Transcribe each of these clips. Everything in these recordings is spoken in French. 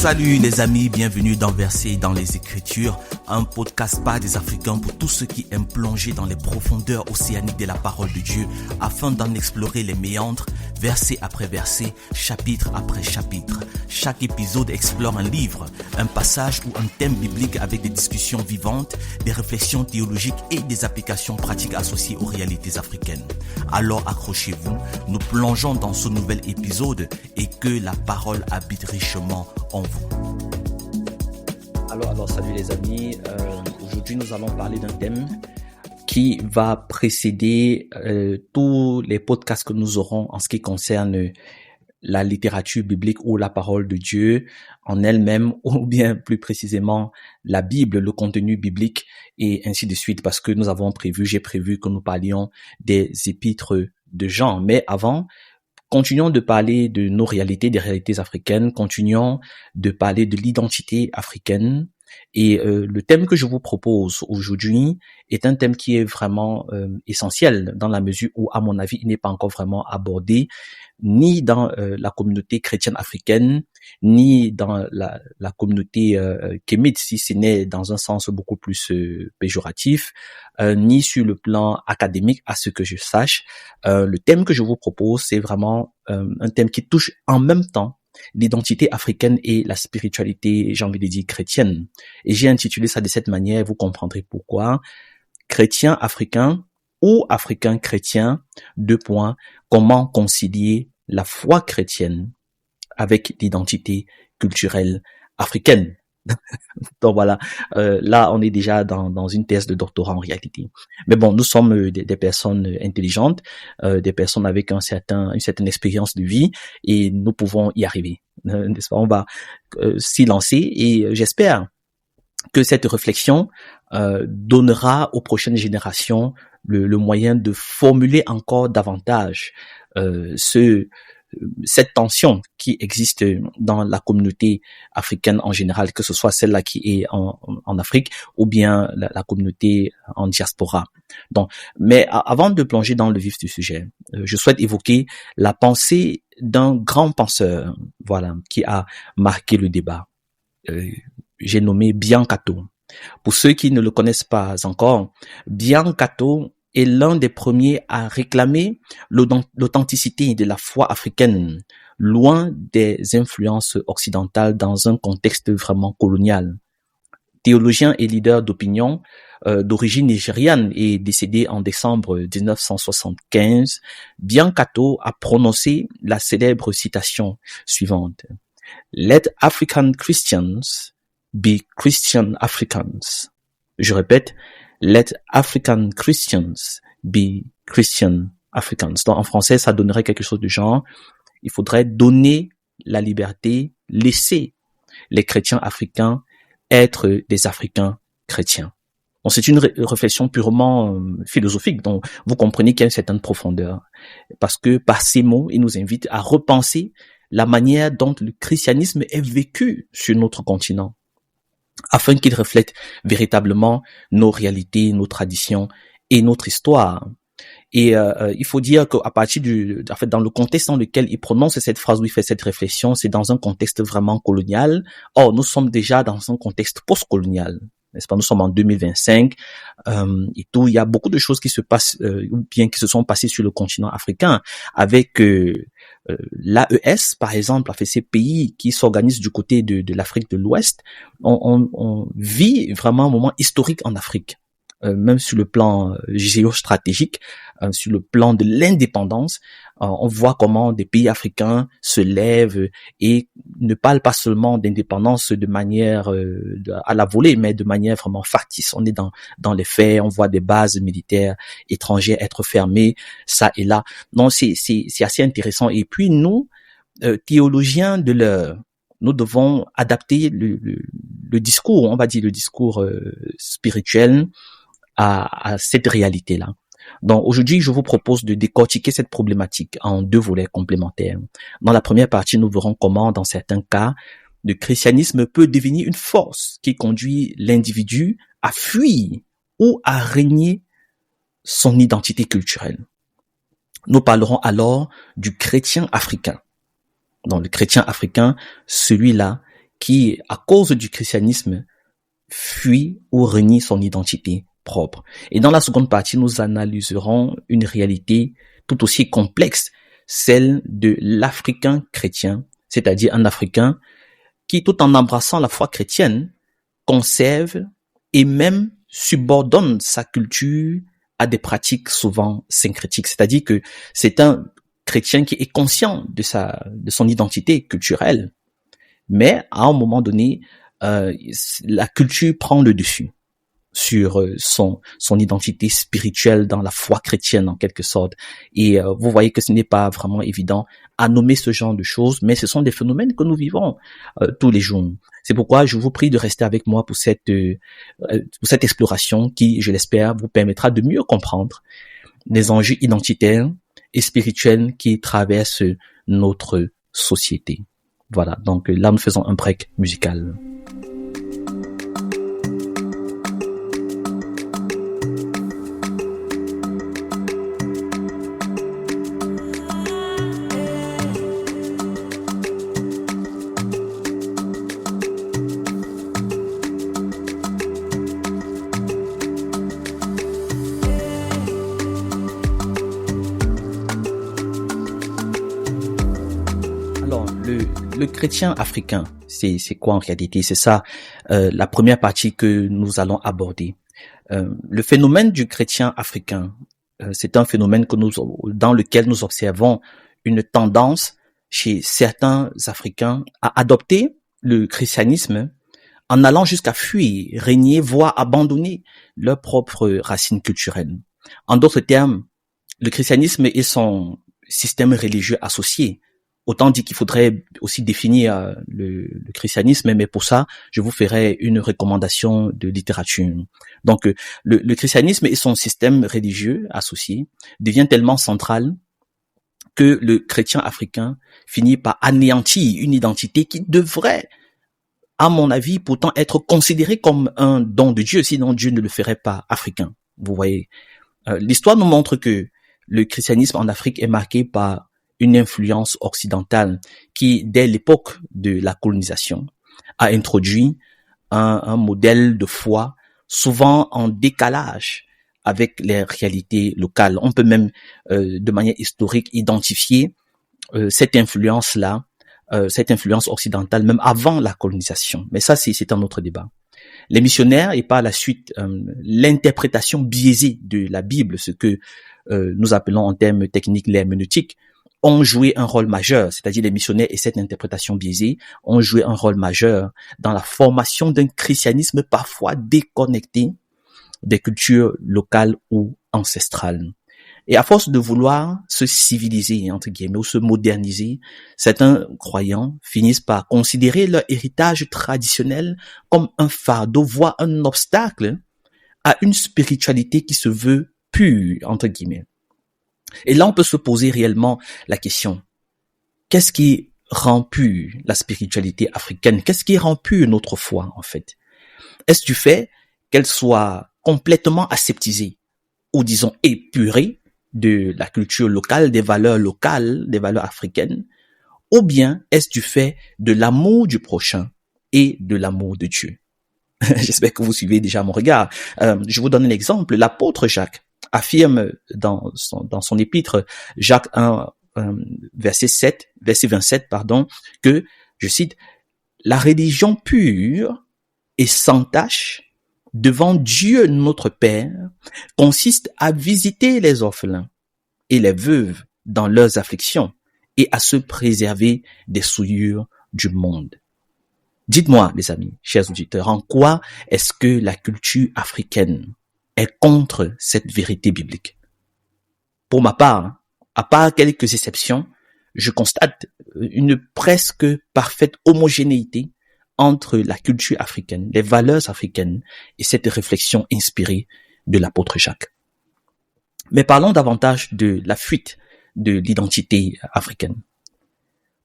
Salut les amis, bienvenue dans Versets dans les Écritures, un podcast par des Africains pour tous ceux qui aiment plonger dans les profondeurs océaniques de la parole de Dieu afin d'en explorer les méandres, verset après verset, chapitre après chapitre. Chaque épisode explore un livre, un passage ou un thème biblique avec des discussions vivantes, des réflexions théologiques et des applications pratiques associées aux réalités africaines. Alors accrochez-vous, nous plongeons dans ce nouvel épisode et que la parole habite richement en vous. Alors, salut les amis. Aujourd'hui, nous allons parler d'un thème qui va précéder tous les podcasts que nous aurons en ce qui concerne la littérature biblique ou la parole de Dieu en elle-même, ou bien plus précisément la Bible, le contenu biblique et ainsi de suite, parce que j'ai prévu que nous parlions des épîtres de Jean. Mais avant, continuons de parler de nos réalités, des réalités africaines, continuons de parler de l'identité africaine. Et le thème que je vous propose aujourd'hui est un thème qui est vraiment essentiel dans la mesure où, à mon avis, il n'est pas encore vraiment abordé ni dans la communauté chrétienne africaine, ni dans la communauté kémite, si ce n'est dans un sens beaucoup plus péjoratif, ni sur le plan académique, à ce que je sache. Le thème que je vous propose, c'est vraiment un thème qui touche en même temps l'identité africaine et la spiritualité, j'ai envie de dire, chrétienne. Et j'ai intitulé ça de cette manière, vous comprendrez pourquoi. Chrétien africain ou africain chrétien, : comment concilier la foi chrétienne avec l'identité culturelle africaine. Donc voilà, là on est déjà dans une thèse de doctorat en réalité. Mais bon, nous sommes des personnes intelligentes, des personnes avec une certaine expérience de vie et nous pouvons y arriver. N'est-ce pas? On va s'y lancer et j'espère que cette réflexion donnera aux prochaines générations le moyen de formuler encore davantage cette tension qui existe dans la communauté africaine en général, que ce soit celle-là qui est en Afrique ou bien la communauté en diaspora. Donc, mais avant de plonger dans le vif du sujet, je souhaite évoquer la pensée d'un grand penseur, voilà, qui a marqué le débat. J'ai nommé Biancato. Pour ceux qui ne le connaissent pas encore, Biancato est l'un des premiers à réclamer l'authenticité de la foi africaine, loin des influences occidentales dans un contexte vraiment colonial. Théologien et leader d'opinion d'origine nigériane et décédé en décembre 1975, Biancato a prononcé la célèbre citation suivante: Let African Christians be Christian Africans. Je répète, Let African Christians be Christian Africans. Donc, en français, ça donnerait quelque chose du genre: il faudrait donner la liberté, laisser les chrétiens africains être des Africains chrétiens. Donc, c'est une réflexion purement philosophique, donc vous comprenez qu'il y a une certaine profondeur. Parce que par ces mots, il nous invite à repenser la manière dont le christianisme est vécu sur notre continent, afin qu'il reflète véritablement nos réalités, nos traditions et notre histoire. Et il faut dire qu'à partir dans le contexte dans lequel il prononce cette phrase où il fait cette réflexion, c'est dans un contexte vraiment colonial. Or, nous sommes déjà dans un contexte post-colonial, n'est-ce pas? Nous sommes en 2025 et tout. Il y a beaucoup de choses qui se passent ou bien qui se sont passées sur le continent africain avec l'AES, par exemple, ces pays qui s'organisent du côté de l'Afrique de l'Ouest. On vit vraiment un moment historique en Afrique, même sur le plan géostratégique, sur le plan de l'indépendance. On voit comment des pays africains se lèvent et ne parlent pas seulement d'indépendance de manière à la volée, mais de manière vraiment factice. On est dans les faits, on voit des bases militaires étrangères être fermées, ça et là. Donc c'est assez intéressant. Et puis nous, théologiens de l'heure, nous devons adapter le discours, on va dire le discours spirituel à cette réalité-là. Donc aujourd'hui, je vous propose de décortiquer cette problématique en deux volets complémentaires. Dans la première partie, nous verrons comment, dans certains cas, le christianisme peut devenir une force qui conduit l'individu à fuir ou à régner son identité culturelle. Nous parlerons alors du chrétien africain. Donc le chrétien africain, celui-là qui, à cause du christianisme, fuit ou renie son identité propre. Et dans la seconde partie, nous analyserons une réalité tout aussi complexe, celle de l'Africain chrétien, c'est-à-dire un Africain qui, tout en embrassant la foi chrétienne, conserve et même subordonne sa culture à des pratiques souvent syncrétiques. C'est-à-dire que c'est un chrétien qui est conscient de son identité culturelle, mais à un moment donné, la culture prend le dessus sur son identité spirituelle dans la foi chrétienne en quelque sorte. Et vous voyez que ce n'est pas vraiment évident à nommer ce genre de choses, mais ce sont des phénomènes que nous vivons tous les jours. C'est pourquoi je vous prie de rester avec moi pour cette exploration qui, je l'espère, vous permettra de mieux comprendre les enjeux identitaires et spirituels qui traversent notre société. Voilà, donc là nous faisons un break musical. Le chrétien africain, c'est quoi en réalité? C'est ça la première partie que nous allons aborder. Le phénomène du chrétien africain, c'est un phénomène dans lequel nous observons une tendance chez certains Africains à adopter le christianisme en allant jusqu'à fuir, régner, voire abandonner leurs propres racines culturelles. En d'autres termes, le christianisme et son système religieux associé. Autant dit qu'il faudrait aussi définir le christianisme, mais pour ça, je vous ferai une recommandation de littérature. Donc, le christianisme et son système religieux associé devient tellement central que le chrétien africain finit par anéantir une identité qui devrait, à mon avis, pourtant être considérée comme un don de Dieu, sinon Dieu ne le ferait pas africain. Vous voyez, l'histoire nous montre que le christianisme en Afrique est marqué par une influence occidentale qui, dès l'époque de la colonisation, a introduit un modèle de foi souvent en décalage avec les réalités locales. On peut même, de manière historique, identifier cette influence-là, cette influence occidentale, même avant la colonisation. Mais ça, c'est un autre débat. Les missionnaires, et par la suite l'interprétation biaisée de la Bible, ce que nous appelons en termes techniques l'herméneutique, ont joué un rôle majeur, c'est-à-dire les missionnaires et cette interprétation biaisée ont joué un rôle majeur dans la formation d'un christianisme parfois déconnecté des cultures locales ou ancestrales. Et à force de vouloir se civiliser, entre guillemets, ou se moderniser, certains croyants finissent par considérer leur héritage traditionnel comme un fardeau, voire un obstacle à une spiritualité qui se veut pure, entre guillemets. Et là, on peut se poser réellement la question, qu'est-ce qui rend pure la spiritualité africaine? Qu'est-ce qui rend pure notre foi, en fait? Est-ce du fait qu'elle soit complètement aseptisée, ou disons épurée de la culture locale, des valeurs africaines, ou bien est-ce du fait de l'amour du prochain et de l'amour de Dieu? J'espère que vous suivez déjà mon regard. Je vous donne un exemple. L'apôtre Jacques affirme dans son épître, Jacques 1, verset 27, que, je cite, « La religion pure et sans tache devant Dieu notre Père consiste à visiter les orphelins et les veuves dans leurs afflictions et à se préserver des souillures du monde. » Dites-moi, les amis, chers auditeurs, en quoi est-ce que la culture africaine est contre cette vérité biblique? Pour ma part, à part quelques exceptions, je constate une presque parfaite homogénéité entre la culture africaine, les valeurs africaines et cette réflexion inspirée de l'apôtre Jacques. Mais parlons davantage de la fuite de l'identité africaine.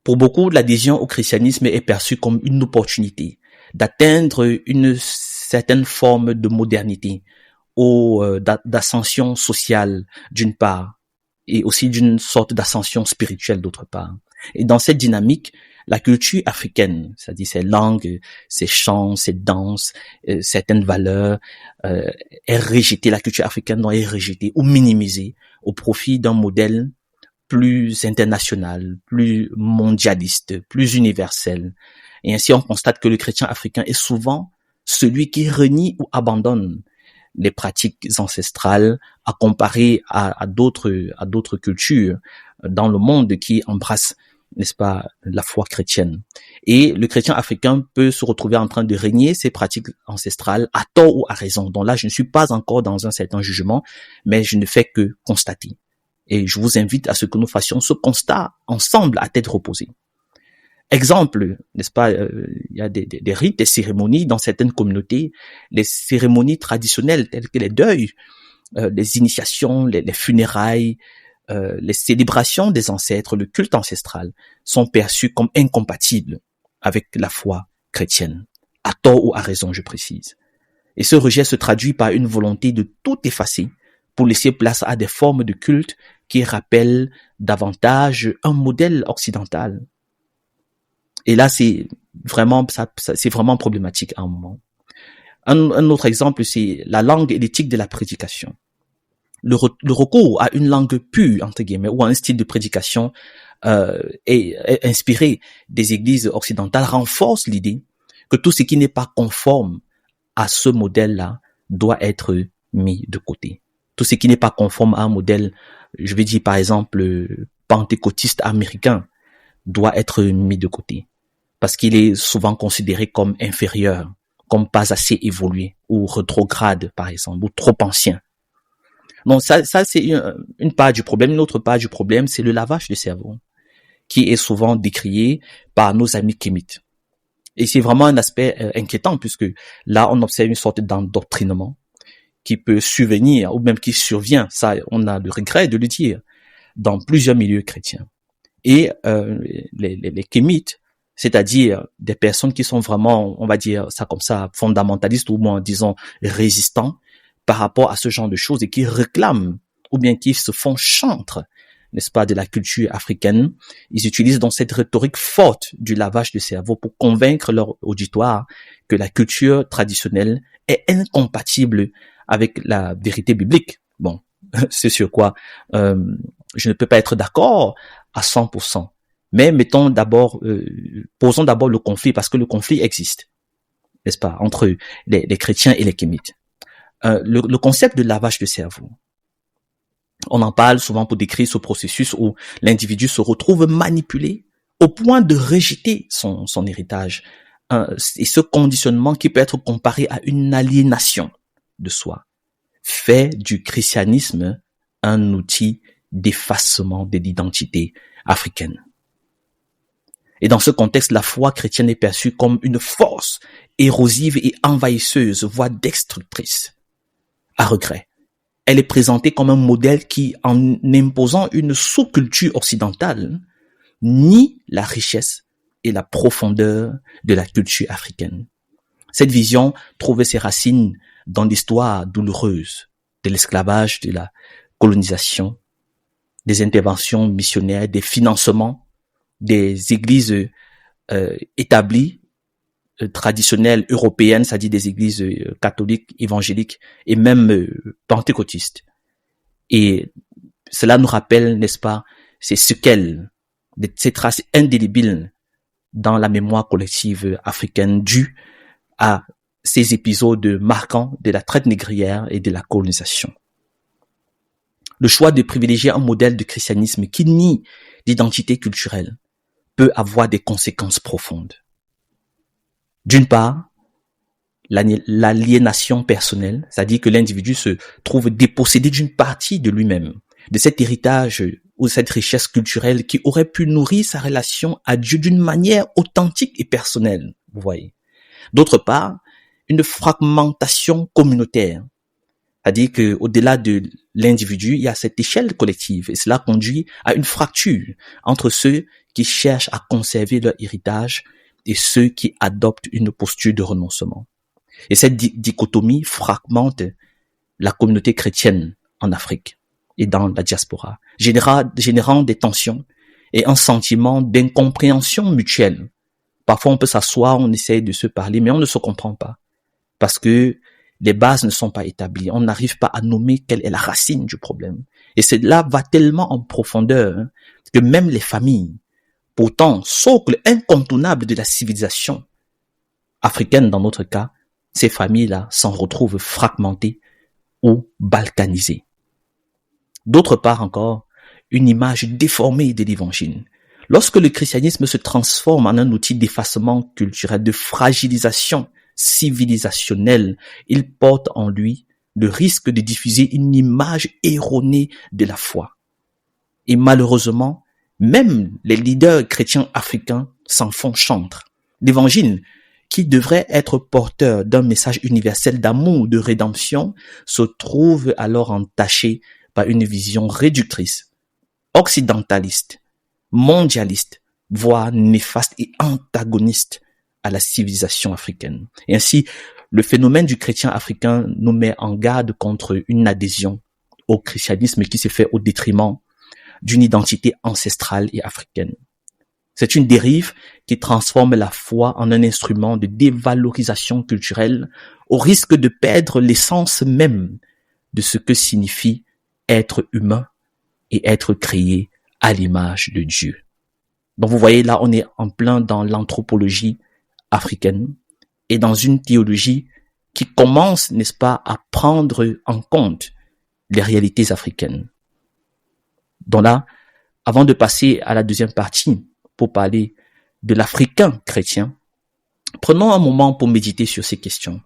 Pour beaucoup, l'adhésion au christianisme est perçue comme une opportunité d'atteindre une certaine forme de modernité ou d'ascension sociale d'une part et aussi d'une sorte d'ascension spirituelle d'autre part. Et dans cette dynamique, la culture africaine, c'est-à-dire ses langues, ses chants, ses danses, certaines valeurs, est rejetée, la culture africaine doit être rejetée ou minimisée au profit d'un modèle plus international, plus mondialiste, plus universel. Et ainsi, on constate que le chrétien africain est souvent celui qui renie ou abandonne les pratiques ancestrales à comparer à d'autres cultures dans le monde qui embrassent, n'est-ce pas, la foi chrétienne. Et le chrétien africain peut se retrouver en train de renier ces pratiques ancestrales à tort ou à raison. Donc là, je ne suis pas encore dans un certain jugement, mais je ne fais que constater. Et je vous invite à ce que nous fassions ce constat ensemble à tête reposée. Exemple, n'est-ce pas, il y a des rites, des cérémonies dans certaines communautés, les cérémonies traditionnelles telles que les deuils, les initiations, les funérailles, les célébrations des ancêtres, le culte ancestral sont perçus comme incompatibles avec la foi chrétienne, à tort ou à raison, je précise. Et ce rejet se traduit par une volonté de tout effacer pour laisser place à des formes de culte qui rappellent davantage un modèle occidental. Et là, c'est vraiment problématique à un moment. Un autre exemple, c'est la langue et l'éthique de la prédication. Le recours à une langue pure, entre guillemets, ou à un style de prédication est inspiré des églises occidentales renforce l'idée que tout ce qui n'est pas conforme à ce modèle-là doit être mis de côté. Tout ce qui n'est pas conforme à un modèle, je vais dire par exemple, pentecôtiste américain, doit être mis de côté. Parce qu'il est souvent considéré comme inférieur, comme pas assez évolué, ou rétrograde, par exemple, ou trop ancien. Donc ça c'est une part du problème. Une autre part du problème, c'est le lavage du cerveau, qui est souvent décrié par nos amis kémites. Et c'est vraiment un aspect inquiétant, puisque là, on observe une sorte d'endoctrinement qui peut survenir, ou même qui survient, ça, on a le regret de le dire, dans plusieurs milieux chrétiens. Et les kémites, c'est-à-dire des personnes qui sont vraiment, on va dire ça comme ça, fondamentalistes ou moins, disons, résistants par rapport à ce genre de choses et qui réclament ou bien qui se font chantres, n'est-ce pas, de la culture africaine. Ils utilisent donc cette rhétorique forte du lavage du cerveau pour convaincre leur auditoire que la culture traditionnelle est incompatible avec la vérité biblique. Bon, c'est sur quoi je ne peux pas être d'accord à 100%. Mais posons d'abord le conflit, parce que le conflit existe, n'est-ce pas, entre les chrétiens et les kémites. Le concept de lavage de cerveau, on en parle souvent pour décrire ce processus où l'individu se retrouve manipulé au point de rejeter son héritage. Et ce conditionnement qui peut être comparé à une aliénation de soi fait du christianisme un outil d'effacement de l'identité africaine. Et dans ce contexte, la foi chrétienne est perçue comme une force érosive et envahisseuse, voire destructrice. À regret, elle est présentée comme un modèle qui, en imposant une sous-culture occidentale, nie la richesse et la profondeur de la culture africaine. Cette vision trouve ses racines dans l'histoire douloureuse de l'esclavage, de la colonisation, des interventions missionnaires, des financements des églises établies, traditionnelles européennes, c'est-à-dire des églises catholiques, évangéliques et même pentecôtistes. Et cela nous rappelle, n'est-ce pas, ces séquelles, ces traces indélébiles dans la mémoire collective africaine dues à ces épisodes marquants de la traite négrière et de la colonisation. Le choix de privilégier un modèle de christianisme qui nie l'identité culturelle peut avoir des conséquences profondes. D'une part, l'aliénation personnelle, c'est-à-dire que l'individu se trouve dépossédé d'une partie de lui-même, de cet héritage ou cette richesse culturelle qui aurait pu nourrir sa relation à Dieu d'une manière authentique et personnelle, vous voyez. D'autre part, une fragmentation communautaire, c'est-à-dire que au-delà de l'individu, il y a cette échelle collective et cela conduit à une fracture entre ceux qui cherchent à conserver leur héritage et ceux qui adoptent une posture de renoncement. Et cette dichotomie fragmente la communauté chrétienne en Afrique et dans la diaspora, générant des tensions et un sentiment d'incompréhension mutuelle. Parfois, on peut s'asseoir, on essaye de se parler, mais on ne se comprend pas parce que les bases ne sont pas établies. On n'arrive pas à nommer quelle est la racine du problème. Et cela va tellement en profondeur que même les familles, pourtant socle incontournable de la civilisation africaine dans notre cas, ces familles-là s'en retrouvent fragmentées ou balkanisées. D'autre part encore, une image déformée de l'évangile. Lorsque le christianisme se transforme en un outil d'effacement culturel, de fragilisation civilisationnelle, il porte en lui le risque de diffuser une image erronée de la foi. Et malheureusement, même les leaders chrétiens africains s'en font chantre. L'évangile, qui devrait être porteur d'un message universel d'amour, de rédemption, se trouve alors entaché par une vision réductrice, occidentaliste, mondialiste, voire néfaste et antagoniste à la civilisation africaine. Et ainsi, le phénomène du chrétien africain nous met en garde contre une adhésion au christianisme qui se fait au détriment d'une identité ancestrale et africaine. C'est une dérive qui transforme la foi en un instrument de dévalorisation culturelle au risque de perdre l'essence même de ce que signifie être humain et être créé à l'image de Dieu. Donc vous voyez, là, on est en plein dans l'anthropologie africaine et dans une théologie qui commence, n'est-ce pas, à prendre en compte les réalités africaines. Donc là, avant de passer à la deuxième partie pour parler de l'Africain chrétien, prenons un moment pour méditer sur ces questions.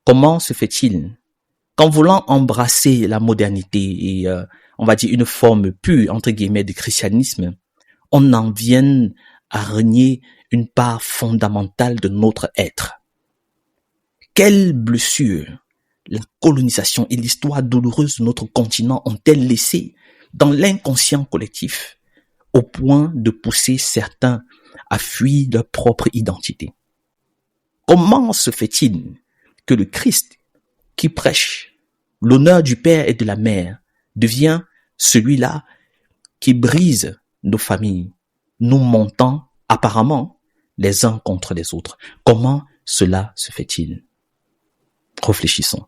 Comment se fait-il qu'en voulant embrasser la modernité et, on va dire, une forme pure, entre guillemets, de christianisme, on en vienne à renier une part fondamentale de notre être? Quelle blessure la colonisation et l'histoire douloureuse de notre continent ont-elles laissé dans l'inconscient collectif au point de pousser certains à fuir leur propre identité? Comment se fait-il que le Christ qui prêche l'honneur du Père et de la Mère devient celui-là qui brise nos familles, nous montant apparemment les uns contre les autres? Comment cela se fait-il? Réfléchissons.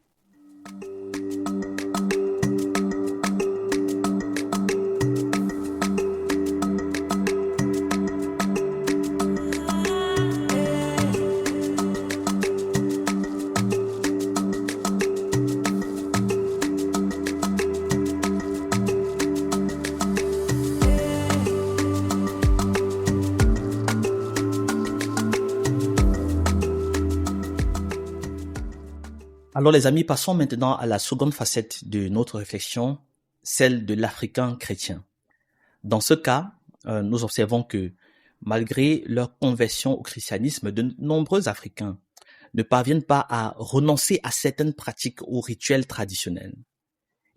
Alors les amis, passons maintenant à la seconde facette de notre réflexion, celle de l'Africain chrétien. Dans ce cas, nous observons que malgré leur conversion au christianisme, de nombreux Africains ne parviennent pas à renoncer à certaines pratiques ou rituels traditionnels.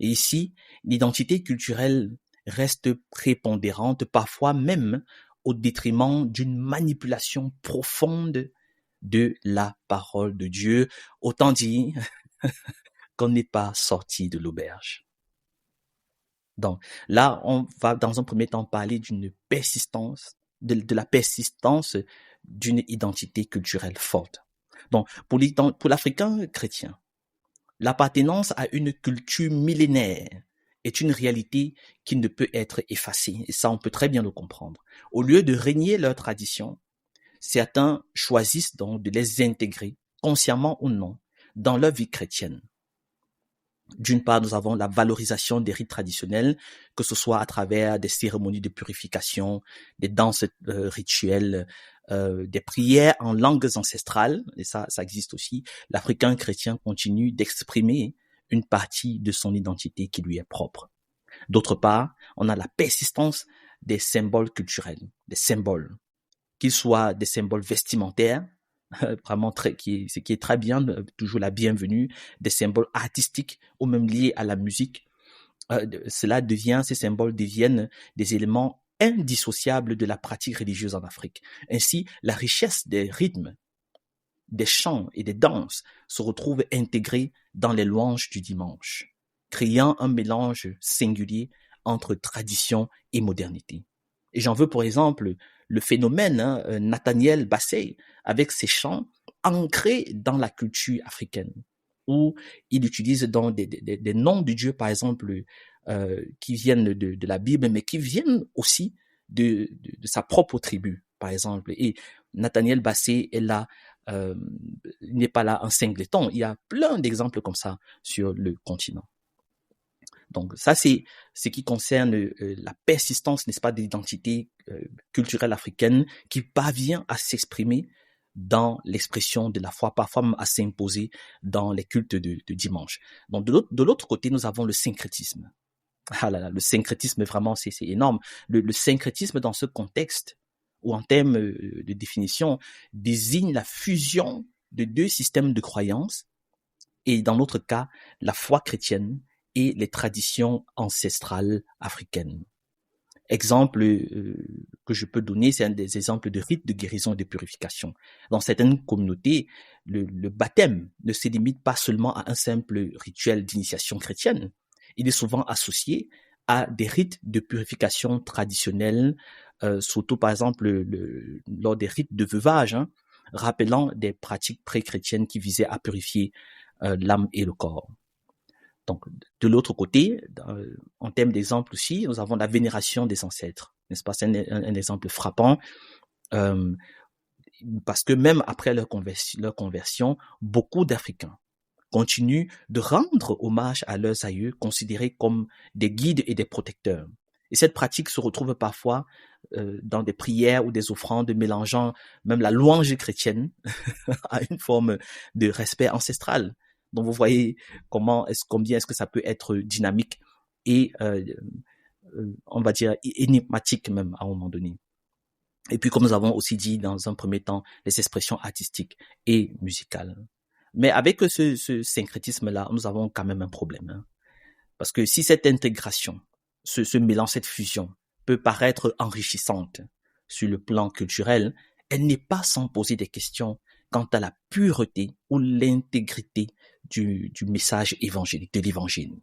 Et ici, l'identité culturelle reste prépondérante, parfois même au détriment d'une manipulation profonde de la parole de Dieu. Autant dit qu'on n'est pas sorti de l'auberge. Donc là, on va dans un premier temps parler d'une persistance, de la persistance d'une identité culturelle forte. Donc pour l'Africain chrétien, l'appartenance à une culture millénaire est une réalité qui ne peut être effacée. Et ça, on peut très bien le comprendre. Au lieu de régner leur tradition, certains choisissent donc de les intégrer, consciemment ou non, dans leur vie chrétienne. D'une part, nous avons la valorisation des rites traditionnels, que ce soit à travers des cérémonies de purification, des danses rituelles, des prières en langues ancestrales, et ça existe aussi. L'Africain chrétien continue d'exprimer une partie de son identité qui lui est propre. D'autre part, on a la persistance des symboles culturels, des symboles, qu'ils soient des symboles vestimentaires, vraiment ce qui est très bien, toujours la bienvenue, des symboles artistiques ou même liés à la musique. Ces symboles deviennent des éléments indissociables de la pratique religieuse en Afrique. Ainsi, la richesse des rythmes, des chants et des danses se retrouve intégrée dans les louanges du dimanche, créant un mélange singulier entre tradition et modernité. Et j'en veux pour exemple le phénomène Nathaniel Bassey avec ses chants ancrés dans la culture africaine, où il utilise dans des noms de Dieu, par exemple, qui viennent de la Bible, mais qui viennent aussi de sa propre tribu, par exemple. Et Nathaniel Bassey est là, il n'est pas là en singleton. Il y a plein d'exemples comme ça sur le continent. Donc ça, c'est ce qui concerne la persistance, n'est-ce pas, de l'identité culturelle africaine qui parvient à s'exprimer dans l'expression de la foi, parfois même à s'imposer dans les cultes de dimanche. Donc de l'autre côté, nous avons le syncrétisme. Ah là là, le syncrétisme, vraiment, c'est énorme. Le syncrétisme dans ce contexte, ou en termes de définition, désigne la fusion de deux systèmes de croyances, et dans l'autre cas, la foi chrétienne et les traditions ancestrales africaines. Exemple que je peux donner, c'est un des exemples de rites de guérison et de purification. Dans certaines communautés, le baptême ne se limite pas seulement à un simple rituel d'initiation chrétienne. Il est souvent associé à des rites de purification traditionnels, surtout par exemple lors des rites de veuvage, rappelant des pratiques pré-chrétiennes qui visaient à purifier l'âme et le corps. Donc, de l'autre côté, en termes d'exemple aussi, nous avons la vénération des ancêtres, n'est-ce pas? C'est un exemple frappant, parce que même après leur conversion, beaucoup d'Africains continuent de rendre hommage à leurs aïeux, considérés comme des guides et des protecteurs. Et cette pratique se retrouve parfois dans des prières ou des offrandes, mélangeant même la louange chrétienne à une forme de respect ancestral. Donc vous voyez combien est-ce que ça peut être dynamique et on va dire énigmatique même à un moment donné. Et puis comme nous avons aussi dit dans un premier temps, les expressions artistiques et musicales. Mais avec ce syncrétisme-là, nous avons quand même un problème. Parce que si cette intégration, ce mélange, cette fusion peut paraître enrichissante sur le plan culturel, elle n'est pas sans poser des questions quant à la pureté ou l'intégrité du message évangélique, de l'évangile.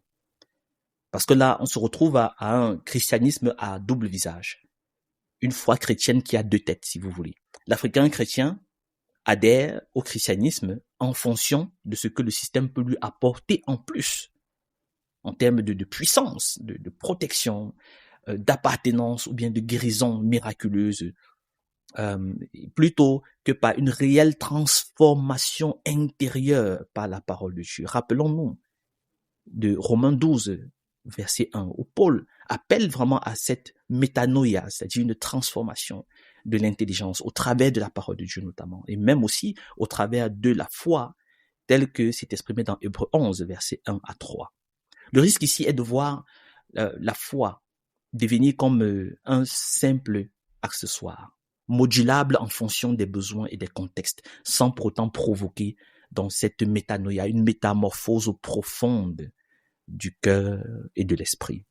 Parce que là, on se retrouve à un christianisme à double visage. Une foi chrétienne qui a deux têtes, si vous voulez. L'Africain chrétien adhère au christianisme en fonction de ce que le système peut lui apporter en plus, en termes de puissance, de protection, d'appartenance ou bien de guérison miraculeuse, plutôt que par une réelle transformation intérieure par la parole de Dieu. Rappelons-nous de Romains 12, verset 1, où Paul appelle vraiment à cette métanoïa, c'est-à-dire une transformation de l'intelligence au travers de la parole de Dieu notamment, et même aussi au travers de la foi, telle que c'est exprimé dans Hébreux 11, verset 1 à 3. Le risque ici est de voir la foi devenir comme un simple accessoire, modulable en fonction des besoins et des contextes, sans pour autant provoquer dans cette métanoïa une métamorphose profonde du cœur et de l'esprit.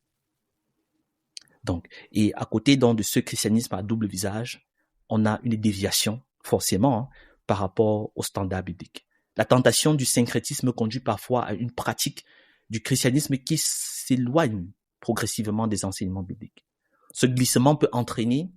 Donc, et à côté donc de ce christianisme à double visage, on a une déviation forcément par rapport au standard biblique. La tentation du syncrétisme conduit parfois à une pratique du christianisme qui s'éloigne progressivement des enseignements bibliques. Ce glissement peut entraîner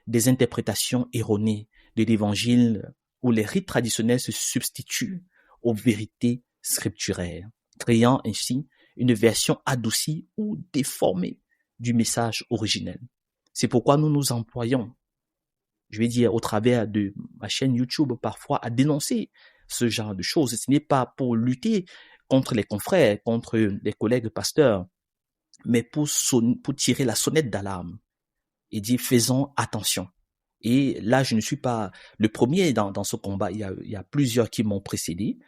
des interprétations erronées de l'évangile où les rites traditionnels se substituent aux vérités scripturaires, créant ainsi une version adoucie ou déformée du message originel. C'est pourquoi nous nous employons, je vais dire au travers de ma chaîne YouTube parfois, à dénoncer ce genre de choses. Ce n'est pas pour lutter contre les confrères, contre les collègues pasteurs, mais pour tirer la sonnette d'alarme et dire faisons attention. Et là, je ne suis pas le premier dans ce combat. Il y a plusieurs qui m'ont précédé.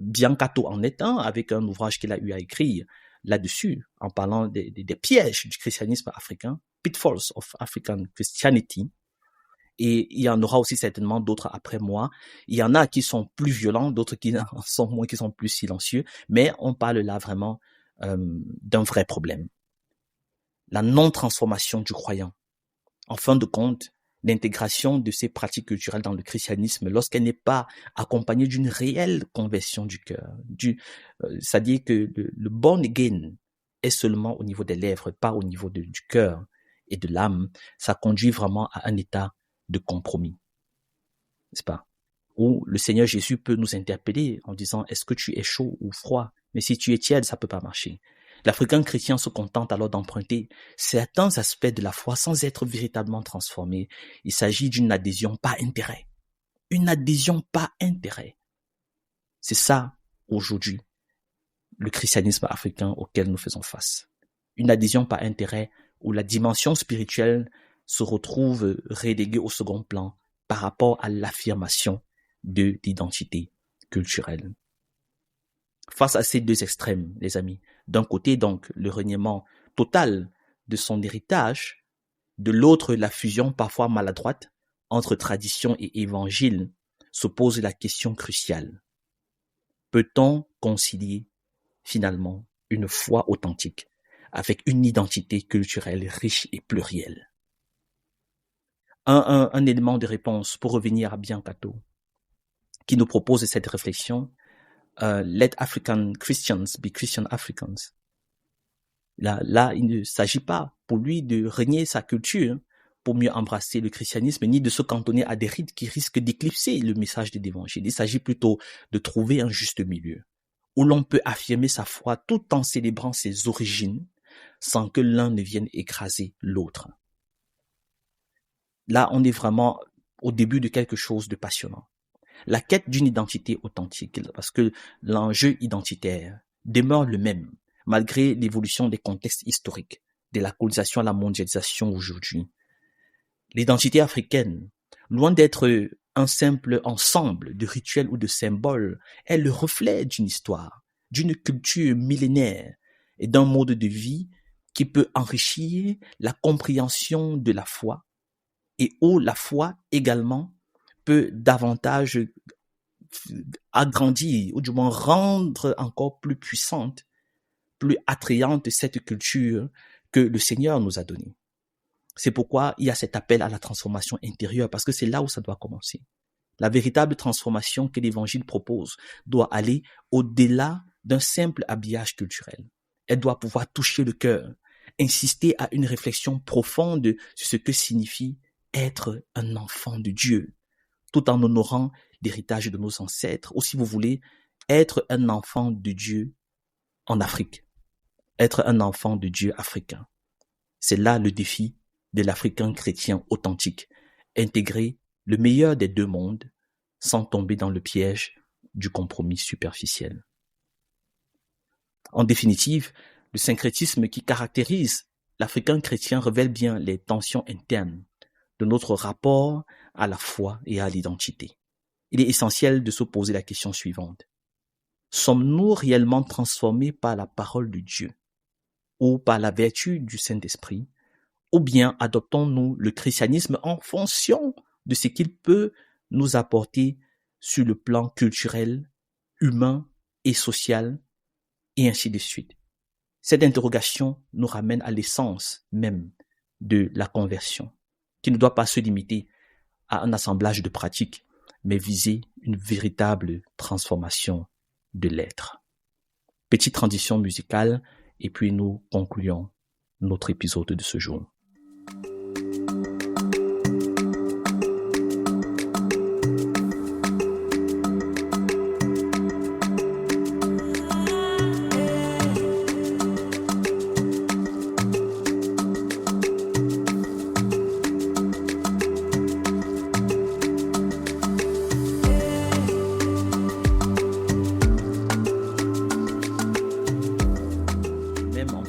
Biancato en est un, avec un ouvrage qu'il a eu à écrire là-dessus, en parlant des pièges du christianisme africain, Pitfalls of African Christianity. Et il y en aura aussi certainement d'autres après moi. Il y en a qui sont plus violents, d'autres qui en sont moins, qui sont plus silencieux, mais on parle là vraiment d'un vrai problème. La non-transformation du croyant. En fin de compte, l'intégration de ces pratiques culturelles dans le christianisme, lorsqu'elle n'est pas accompagnée d'une réelle conversion du cœur, c'est-à-dire que le born again est seulement au niveau des lèvres, pas au niveau du cœur. et de l'âme, ça conduit vraiment à un état de compromis, n'est-ce pas? Où le Seigneur Jésus peut nous interpeller en disant, est-ce que tu es chaud ou froid? Mais si tu es tiède, ça peut pas marcher. L'Africain chrétien se contente alors d'emprunter certains aspects de la foi sans être véritablement transformé. Il s'agit d'une adhésion par intérêt. Une adhésion par intérêt. C'est ça, aujourd'hui, le christianisme africain auquel nous faisons face. Une adhésion par intérêt où la dimension spirituelle se retrouve reléguée au second plan par rapport à l'affirmation de l'identité culturelle. Face à ces deux extrêmes, les amis, d'un côté donc le reniement total de son héritage, de l'autre la fusion parfois maladroite entre tradition et évangile, se pose la question cruciale. Peut-on concilier finalement une foi authentique avec une identité culturelle riche et plurielle? Un élément de réponse pour revenir à Biancato, qui nous propose cette réflexion, let African Christians be Christian Africans. Là, il ne s'agit pas pour lui de renier sa culture pour mieux embrasser le christianisme, ni de se cantonner à des rites qui risquent d'éclipser le message de l'évangile. Il s'agit plutôt de trouver un juste milieu, où l'on peut affirmer sa foi tout en célébrant ses origines, sans que l'un ne vienne écraser l'autre. Là, on est vraiment au début de quelque chose de passionnant. La quête d'une identité authentique, parce que l'enjeu identitaire demeure le même, malgré l'évolution des contextes historiques, de la colonisation à la mondialisation aujourd'hui. L'identité africaine, loin d'être un simple ensemble de rituels ou de symboles, est le reflet d'une histoire, d'une culture millénaire et d'un mode de vie qui peut enrichir la compréhension de la foi et où la foi également peut davantage agrandir ou du moins rendre encore plus puissante, plus attrayante cette culture que le Seigneur nous a donnée. C'est pourquoi il y a cet appel à la transformation intérieure, parce que c'est là où ça doit commencer. La véritable transformation que l'Évangile propose doit aller au-delà d'un simple habillage culturel. Elle doit pouvoir toucher le cœur, insister à une réflexion profonde sur ce que signifie être un enfant de Dieu, tout en honorant l'héritage de nos ancêtres, ou si vous voulez, être un enfant de Dieu en Afrique, être un enfant de Dieu africain. C'est là le défi de l'Africain chrétien authentique, intégrer le meilleur des deux mondes sans tomber dans le piège du compromis superficiel. En définitive, le syncrétisme qui caractérise l'Africain chrétien révèle bien les tensions internes de notre rapport à la foi et à l'identité. Il est essentiel de se poser la question suivante. Sommes-nous réellement transformés par la parole de Dieu ou par la vertu du Saint-Esprit, ou bien adoptons-nous le christianisme en fonction de ce qu'il peut nous apporter sur le plan culturel, humain et social, et ainsi de suite. Cette interrogation nous ramène à l'essence même de la conversion, qui ne doit pas se limiter à un assemblage de pratiques, mais viser une véritable transformation de l'être. Petite transition musicale, et puis nous concluons notre épisode de ce jour.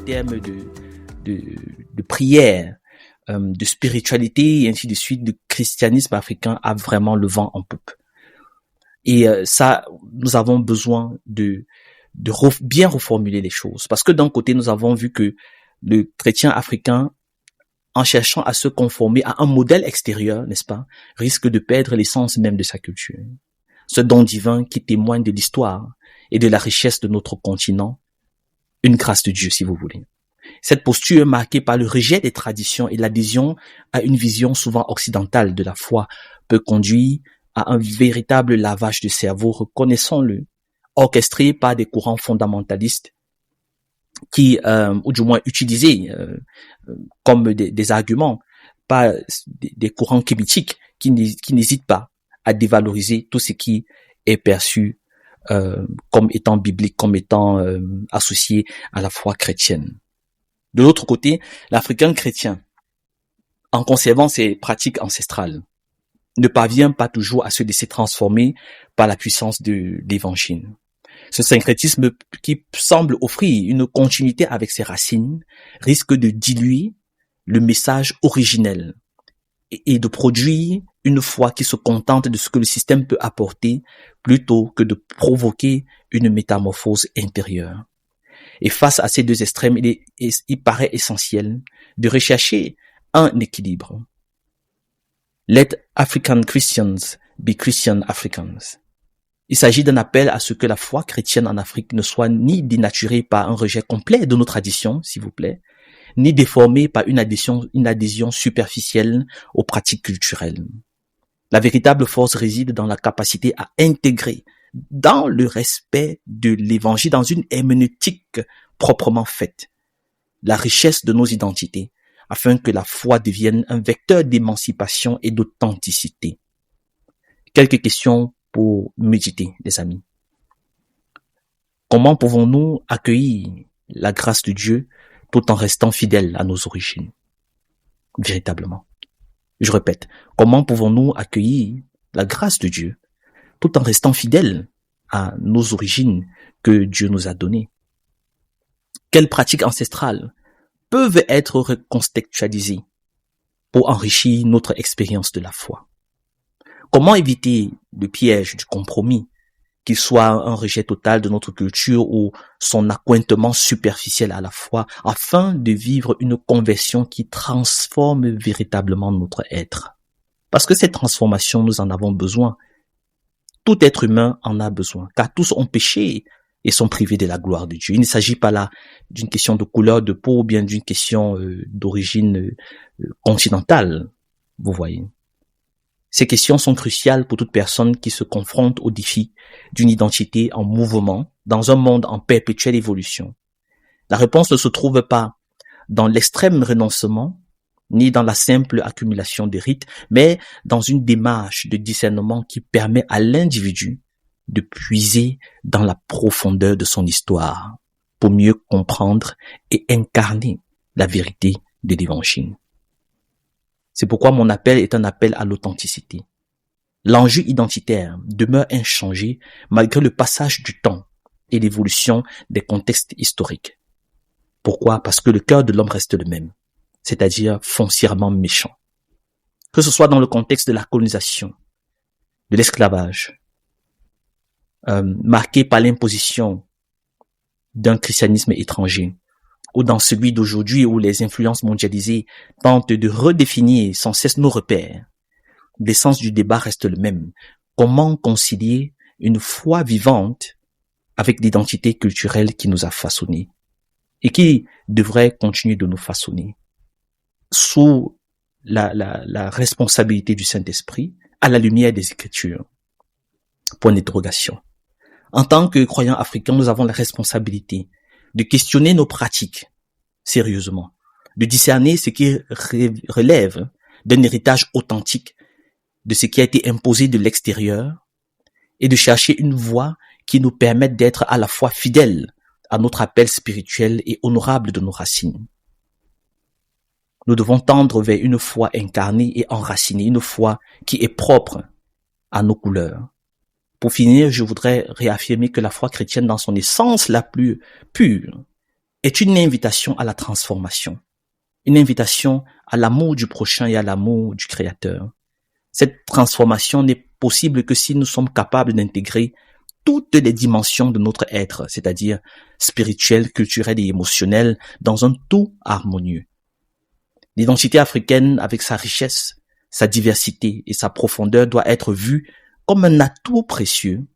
Termes de prière, de spiritualité et ainsi de suite, le christianisme africain a vraiment le vent en poupe. Et ça, nous avons besoin de bien reformuler les choses. Parce que d'un côté, nous avons vu que le chrétien africain, en cherchant à se conformer à un modèle extérieur, n'est-ce pas, risque de perdre l'essence même de sa culture. Ce don divin qui témoigne de l'histoire et de la richesse de notre continent, une grâce de Dieu, si vous voulez. Cette posture marquée par le rejet des traditions et l'adhésion à une vision souvent occidentale de la foi peut conduire à un véritable lavage de cerveau, reconnaissons-le, orchestré par des courants fondamentalistes qui, ou du moins utilisés comme des arguments, pas des courants kémitiques qui n'hésitent pas à dévaloriser tout ce qui est perçu comme étant biblique, comme étant associé à la foi chrétienne. De l'autre côté, l'Africain chrétien, en conservant ses pratiques ancestrales, ne parvient pas toujours à se laisser transformer par la puissance de l'Évangile. Ce syncrétisme qui semble offrir une continuité avec ses racines risque de diluer le message originel et de produire une foi qui se contente de ce que le système peut apporter plutôt que de provoquer une métamorphose intérieure. Et face à ces deux extrêmes, il paraît essentiel de rechercher un équilibre. Let African Christians be Christian Africans. Il s'agit d'un appel à ce que la foi chrétienne en Afrique ne soit ni dénaturée par un rejet complet de nos traditions, s'il vous plaît, ni déformée par une adhésion superficielle aux pratiques culturelles. La véritable force réside dans la capacité à intégrer, dans le respect de l'évangile, dans une herméneutique proprement faite, la richesse de nos identités, afin que la foi devienne un vecteur d'émancipation et d'authenticité. Quelques questions pour méditer, les amis. Comment pouvons-nous accueillir la grâce de Dieu tout en restant fidèles à nos origines? Véritablement. Je répète, comment pouvons-nous accueillir la grâce de Dieu tout en restant fidèles à nos origines que Dieu nous a données? Quelles pratiques ancestrales peuvent être recontextualisées pour enrichir notre expérience de la foi? Comment éviter le piège du compromis, qu'il soit un rejet total de notre culture ou son accointement superficiel à la foi, afin de vivre une conversion qui transforme véritablement notre être? Parce que cette transformation, nous en avons besoin. Tout être humain en a besoin, car tous ont péché et sont privés de la gloire de Dieu. Il ne s'agit pas là d'une question de couleur de peau ou bien d'une question d'origine continentale, vous voyez. Ces questions sont cruciales pour toute personne qui se confronte au défi d'une identité en mouvement dans un monde en perpétuelle évolution. La réponse ne se trouve pas dans l'extrême renoncement, ni dans la simple accumulation de rites, mais dans une démarche de discernement qui permet à l'individu de puiser dans la profondeur de son histoire pour mieux comprendre et incarner la vérité de l'Évangile. C'est pourquoi mon appel est un appel à l'authenticité. L'enjeu identitaire demeure inchangé malgré le passage du temps et l'évolution des contextes historiques. Pourquoi? Parce que le cœur de l'homme reste le même, c'est-à-dire foncièrement méchant. Que ce soit dans le contexte de la colonisation, de l'esclavage, marqué par l'imposition d'un christianisme étranger, ou dans celui d'aujourd'hui où les influences mondialisées tentent de redéfinir sans cesse nos repères, l'essence du débat reste le même. Comment concilier une foi vivante avec l'identité culturelle qui nous a façonnés et qui devrait continuer de nous façonner sous la responsabilité du Saint-Esprit à la lumière des Écritures? Point d'interrogation. En tant que croyants africains, nous avons la responsabilité de questionner nos pratiques sérieusement, de discerner ce qui relève d'un héritage authentique de ce qui a été imposé de l'extérieur et de chercher une voie qui nous permette d'être à la fois fidèles à notre appel spirituel et honorables de nos racines. Nous devons tendre vers une foi incarnée et enracinée, une foi qui est propre à nos couleurs. Pour finir, je voudrais réaffirmer que la foi chrétienne dans son essence la plus pure est une invitation à la transformation, une invitation à l'amour du prochain et à l'amour du Créateur. Cette transformation n'est possible que si nous sommes capables d'intégrer toutes les dimensions de notre être, c'est-à-dire spirituel, culturel et émotionnel, dans un tout harmonieux. L'identité africaine, avec sa richesse, sa diversité et sa profondeur, doit être vue comme un atout précieux,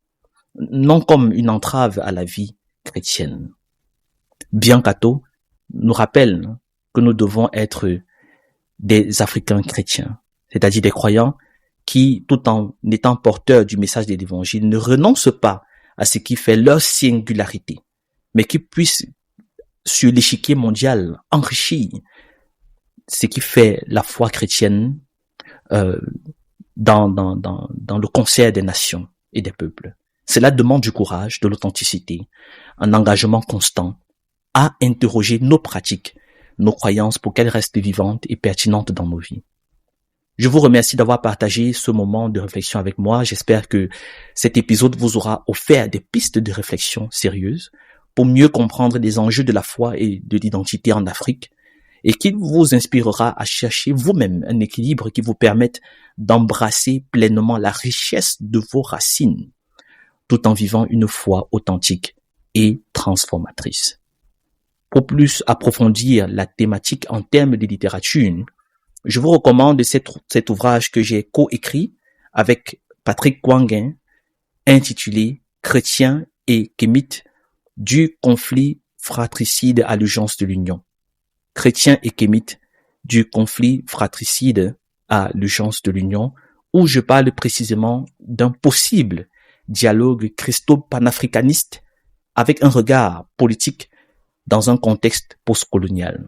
non comme une entrave à la vie chrétienne. Biancato nous rappelle que nous devons être des Africains chrétiens, c'est-à-dire des croyants qui, tout en étant porteurs du message de l'Évangile, ne renoncent pas à ce qui fait leur singularité, mais qui puissent sur l'échiquier mondial, enrichir ce qui fait la foi chrétienne dans le concert des nations et des peuples. Cela demande du courage, de l'authenticité, un engagement constant à interroger nos pratiques, nos croyances pour qu'elles restent vivantes et pertinentes dans nos vies. Je vous remercie d'avoir partagé ce moment de réflexion avec moi. J'espère que cet épisode vous aura offert des pistes de réflexion sérieuses pour mieux comprendre les enjeux de la foi et de l'identité en Afrique et qu'il vous inspirera à chercher vous-même un équilibre qui vous permette d'embrasser pleinement la richesse de vos racines tout en vivant une foi authentique et transformatrice. Pour plus approfondir la thématique en termes de littérature, je vous recommande cet ouvrage que j'ai coécrit avec Patrick Kwanguin, intitulé « Chrétiens et Kémites, du conflit fratricide à l'urgence de l'union ». Chrétiens et Kémites, du conflit fratricide à l'urgence de l'union, où je parle précisément d'un possible dialogue christo-panafricaniste avec un regard politique dans un contexte postcolonial.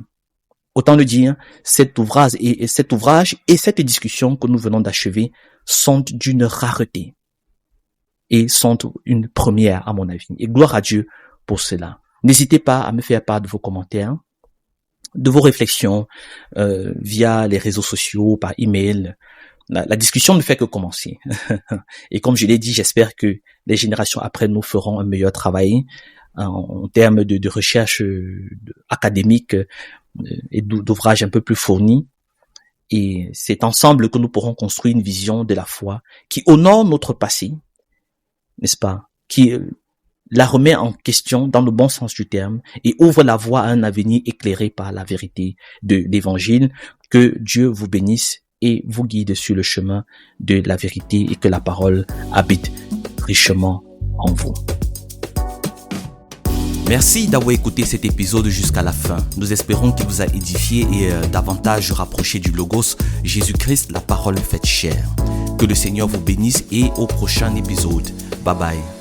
Autant le dire, cet ouvrage et cette discussion que nous venons d'achever sont d'une rareté et sont une première à mon avis. Et gloire à Dieu pour cela. N'hésitez pas à me faire part de vos commentaires, de vos réflexions via les réseaux sociaux, par email. La discussion ne fait que commencer. Et comme je l'ai dit, j'espère que les générations après nous feront un meilleur travail en termes de recherche académique et d'ouvrages un peu plus fournis. Et c'est ensemble que nous pourrons construire une vision de la foi qui honore notre passé, n'est-ce pas, qui la remet en question dans le bon sens du terme et ouvre la voie à un avenir éclairé par la vérité de l'Évangile. Que Dieu vous bénisse et vous guide sur le chemin de la vérité et que la parole habite richement en vous. Merci d'avoir écouté cet épisode jusqu'à la fin. Nous espérons qu'il vous a édifié et davantage rapproché du Logos, Jésus-Christ, la parole faite chair. Que le Seigneur vous bénisse et au prochain épisode. Bye bye.